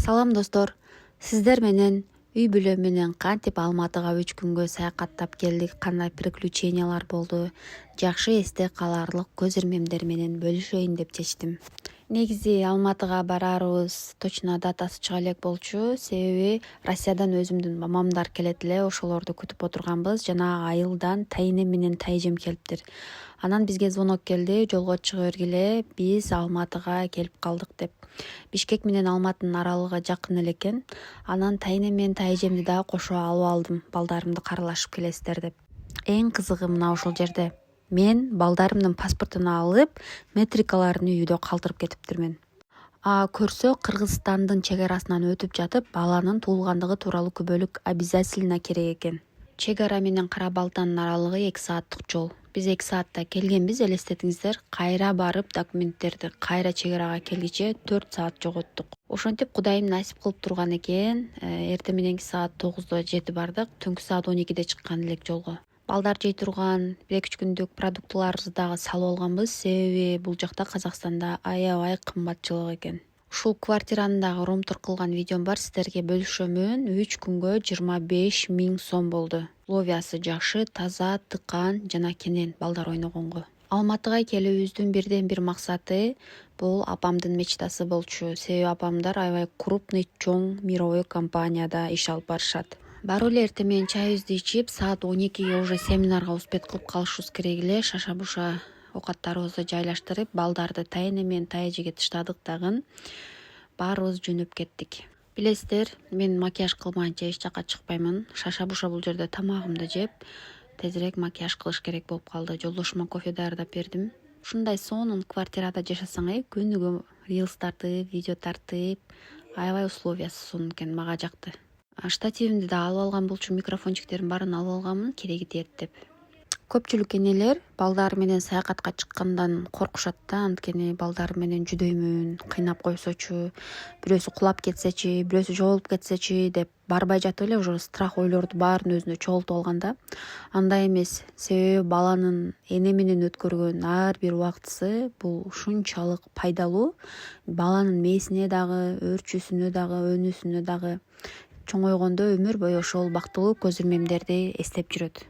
Салам достор, сиздер менен үй бүлө менен кантип Алматыга 3 күнгө саякаттап келдик, кандай приключениялар болду, жакшы эсте каларлык көз ирмемдер менен бөлүшөйүн деп чечтим. Негизи Алматыга барарыбыз точно датасы чыга элек болчу, себеби Россиядан өзүмдүн мамамдар келет эле, ошолорду күтүп отурганбыз. Жана айылдан тайне менен тайжем келиптир. Анан бизге звонок келди, жолго чыга бергиле, биз Алматыга келип калдык деп. Бишкек менен Алматынын аралыгы жакын эле экен. Анан тайне менен тайжемди дагы кошо алып алдым, балдарымды каралашып келесиздер деп. Эң кызыгы мына ушул жерде. Мен балдарымдын паспортун алып, метрикаларын үйдө калтырып кетиптирмин. Көрсө Кыргызстандын чек арасынан өтүп жатып, баланын туулгандыгы тууралуу күбөлүк обязательно керек экен. Чек ара менен Кара Балтанын аралыгы 2 сааттык жол. Биз 2 саатта келгенбиз, элестетиңиздер. Кайра барып документтерди кайра чек арага келгиче 4 саат жоготтук. Ошентип Кудайым насип кылып турган экен. Эртең мененки саат 9-до жетип бардык, түнкү саат 12-де чыккан элек жолго. Балдар жей турган 1-2 күндүк продуктыларды дагы салып алганбыз, себеби бул жакта Казакстанда аябай кымбатчылык экен. Ушул квартираны дагы румтур кылган видеом бар, сиздерге бөлүшөмүн. 3 күнгө 25 000 сом болду. Условиясы жакшы, таза, тыкан жана кенен балдар ойногонго. Алматыга келүүбүздүн бирден бир максаты бул апамдын мечтасы болчу. Себеби апамдар аябай крупный, чоң мировой компанияда иш алып барышат. Барып эле эртең менен чайыбызды ичип, саат 12-ге уже семинарга успет кылып калышыбыз керек эле. Шаша-буша оокаттарыбызды жайлаштырып, балдарды тайне менен тайжеге таштадык дагы. Баарыбыз жөнөп кеттик. Билесиздер, мен макияж кылмайынча эч жака чыкпаймын. Шаша-буша бул жерде тамагымды жеп, тезирээк макияж кылыш керек болуп калды. Жолдошума кофе даярдап бердим. Ушундай сонун квартирада жашасаң, күнүгө рилс тартып, видео тартып, аябай условиясы сонун экен, мага жакты. Штативимди да алып алган болчу, микрофончиктердин баарын алып алганмын, кереги тиет деп. Көпчүлүк энелер балдар менен саякатка чыккандан коркушат да, анткени балдар менен жүдөймүн, кыйнап койсочу, бирөөсү кулап кетсечи, бирөөсү жоголуп кетсечи деп барбай жатып эле уже страх ойлорду баарын өзүнө чогултуп алган да. Андай эмес, себеби баланын эне менен өткөргөн ар бир убактысы бул ушунчалык пайдалуу. Баланын мээсине дагы, өөрчүсүнө дагы, өнүсүнө дагы. Чоңойгондо өмүр бою ошол бактылуу көз ирмемдерди эстеп жүрөт.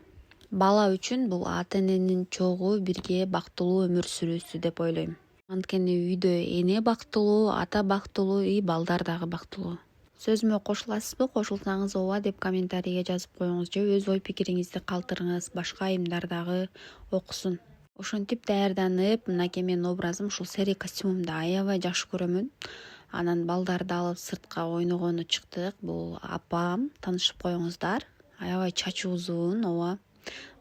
Бала үчүн бул ата-эненин чогуу бирге бактылуу өмүр сүрүүсү деп ойлойм. Анткени үйдө эне бактылуу, ата бактылуу, балдар дагы бактылуу. Сөзүмө кошуласызбы? Кошулсаңыз ооба деп комментарийге жазып коюңуз, же өз ой пикириңизди калтырыңыз, башка айымдар дагы окусун. Ошентип даярданып, мынакей менин образым, ушул серый костюмумду аябай жакшы көрөмүн. Анан балдарды алып сыртка ойногону чыктык. Бул апам, таанышып коюңуздар. Аябай чачы узун, ооба.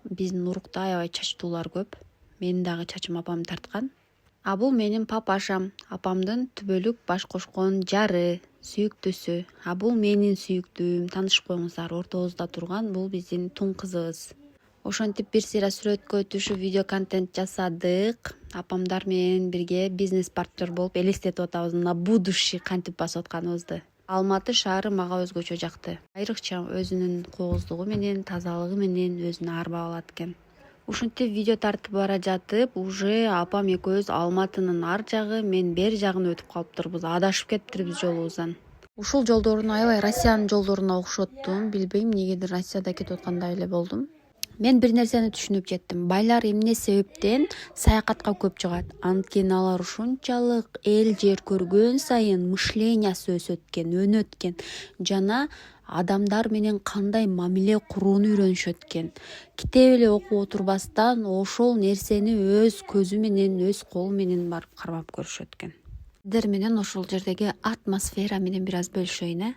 Биздин урукта аябай чачтуулар көп. Менин дагы чачым апам тарткан. Бул менин папашам, апамдын түбөлүк баш кошкон жары, сүйүктүүсү. Бул менин сүйүктүүм, таанышып коюңуздар, ортобузда турган, бул биздин тун кызыбыз. Ошентип бир сыйра сүрөткө түшүп видео контент жасадык. Апамдар менен бирге бизнес партнер болуп элестетип атабыз на будущий кантип басып атканыбызды. Алматы шаары мага өзгөчө жакты. Айрыкча өзүнүн кооздугу менен, тазалыгы менен өзүнө арбап алат экен. Ушинтип видео тартып бара жатып, уже апам экөөбүз Алматынын ар жагы, мен бер жагын өтүп калыптырбыз. Адашып кетиптирбиз жолубуздан. Ушул жолдорун аябай Россиянын жолдоруна окшоттум. Билбейм, негедир Россияда кетип аткандай эле болдум. Мен бир нерсени түшүнүп жеттим. Байлар эмне себептен саякатка көп чыгат? Анткени алар ушунчалык эл жер көргөн сайын мышлениясы өсөт экен, өнөт экен. Жана адамдар менен кандай мамиле курууну үйрөнүшөт экен. Китеп эле окуп отурбастан ошол нерсени өз көзү менен, өз колу менен барып кармап көрүшөт экен. Сиздер менен ошол жердеги атмосфера менен бир аз бөлүшөйүн,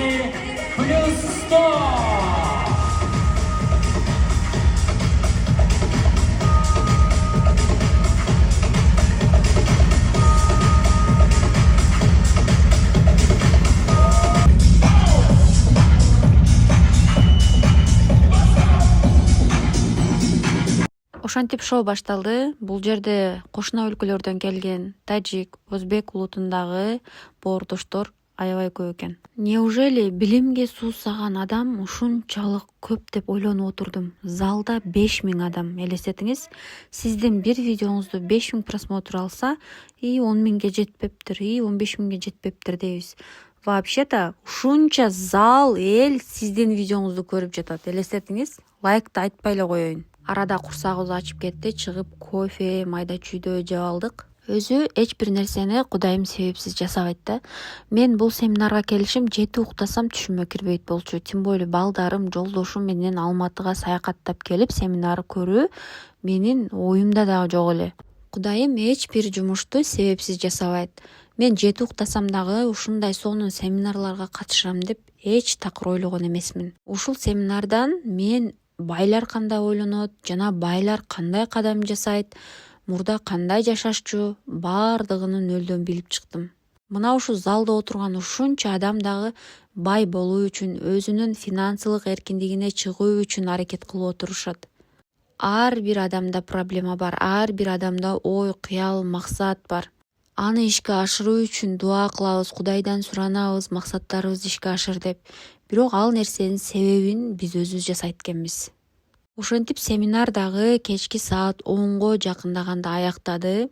20 плюс 100. Ошентип шоу башталды. Бул жерде кошуна өлкөлөрдөн келген тажик, өзбек улутундагы боордоштор аябай көп экен. Неужели билимге суусаган адам ушунчалык көп деп ойлонуп отурдум. Залда 5000 адам. Элестетиңиз, сиздин бир видеоңузду 5000 просмотр алса, 10 миңге жетпептир, 15 миңге жетпептир дейбиз. Вообще-то ушунча зал эл сиздин видеоңузду көрүп жатат. Элестетиңиз, лайкты айтпай эле коеюн. Арада курсагыбыз ачып кетти, чыгып кофе, майда чүйдө жеп алдык. Өзү эч бир нерсени Кудайым себепсиз жасабайт да. Мен бул семинарга келишим жети уктасам түшүмө кирбейт болчу. Тем более балдарым, жолдошум менен Алматыга саякаттап келип семинар көрүү менин оюмда дагы жок эле. Кудайым эч бир жумушту себепсиз жасабайт. Мен жети уктасам дагы ушундай сонун семинарларга катышам деп эч такыр ойлогон эмесмин. Ушул семинардан мен байлар кандай ойлонот жана байлар кандай кадам жасайт, мурда кандай жашашчу, баардыгын нөлдөн билип чыктым. Мына ушул залда отурган ушунча адам дагы бай болуу үчүн, өзүнүн финансылык эркиндигине чыгуу үчүн аракет кылып отурушат. Ар бир адамда проблема бар, ар бир адамда ой, кыял, максат бар. Аны ишке ашыруу үчүн дуа кылабыз, Кудайдан суранабыз, максаттарыбызды ишке ашыр деп. Бирок ал нерсенин себебин биз өзүбүз жасайт экенбиз. Ошентип семинар дагы кечки саат 10го жакындаганда аяктады.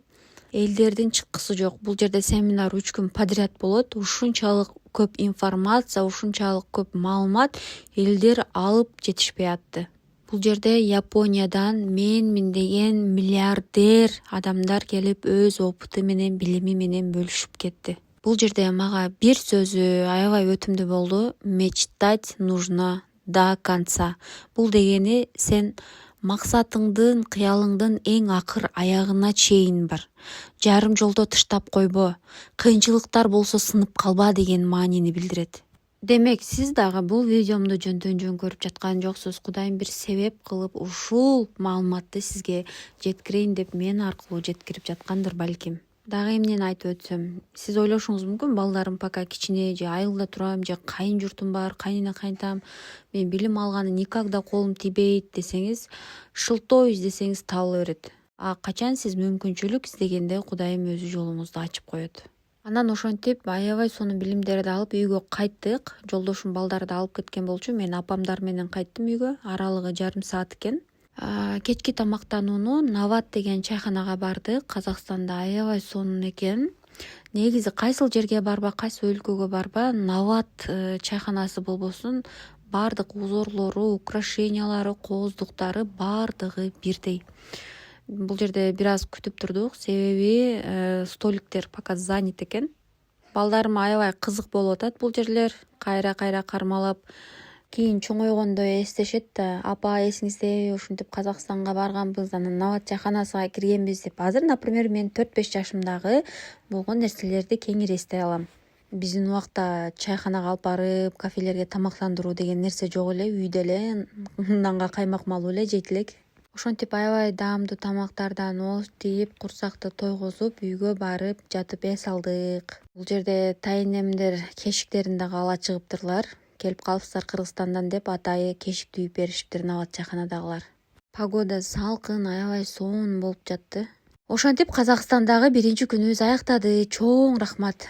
Элдердин чыккысы жок. Бул жерде семинар 3 күн подряд болот. Ушунчалык көп информация, ушунчалык көп маалымат элдер алып жетишпей атты. Бул жерде Япониядан менмин деген миллиардер адамдар келип өз опыты менен, билими менен бөлүшүп кетти. Бул жерде мага бир сөзү аябай өтүмдүү болду. Мечтать нужно до конца. Бул дегени сен максатыңдын, кыялыңдын эң акыр аягына чейин бар. Жарым жолдо тыштап койбо. Кыйынчылыктар болсо сынып калба деген маанини билдирет. Демек, сиз дагы бул видеомду жөн көрүп жаткан жоксуз. Кудайым бир себеп кылып ушул маалыматты сизге жеткирейин деп мен аркылуу жеткирип жаткандыр балким. Дагы эмнени айтып өтсөм, сиз ойлошуңуз мүмкүн, балдарым пока кичине, же айылда турам, же кайын журтум бар, кайнына кайнтам, мен билим алганы никогда колум тийбейт десеңиз, шылтоо издесеңиз табыла берет. А качан сиз мүмкүнчүлүк издегенде Кудайым өзү жолуңузду ачып коет. Анан ошентип аябай сонун билимдерди алып үйгө кайттык. Жолдошум балдарды алып кеткен болчу. Мен апамдар менен кайттым үйгө. Аралыгы жарым саат экен. Кечки тамактанууну Нават деген чайханага бардык. Казакстанда аябай сонун экен. Негизи кайсыл жерге барба, кайсы өлкөгө барба, Нават чайханасы болбосун, баардык узорлору, украшениялары, кооздуктары баардыгы бирдей. Бул жерде бир аз күтүп турдук, себеби столиктер пока занят экен. Балдарым аябай кызык болуп атат бул жерлер, кайра кармалап. Кийин чоңойгондо эстешет да, апа эсиңиздеби, ушинтип Казакстанга барганбыз, анан Нават чайханасына киргенбиз деп. Азыр, например, мен 4-5 жашымдагы болгон нерселерди кеңири эстей алам. Биздин убакта чайханага алып барып, кафелерге тамактандыруу деген нерсе жок эле, үйдө эле нанга каймак малып эле жейт элек. Ошентип аябай даамдуу тамактардан ооз тийип, курсакты тойгозуп, үйгө барып жатып эс алдык. Бул жерде тайнемдер кешиктерин дагы ала чыгыптырлар. Келип калыпсыздар Кыргызстандан деп атайы кешик түйүп беришиптир Нават чайханадагылар. Погода салкын, аябай сонун болуп жатты. Ошентип Казакстандагы биринчи күнүбүз аяктады. Чоң рахмат.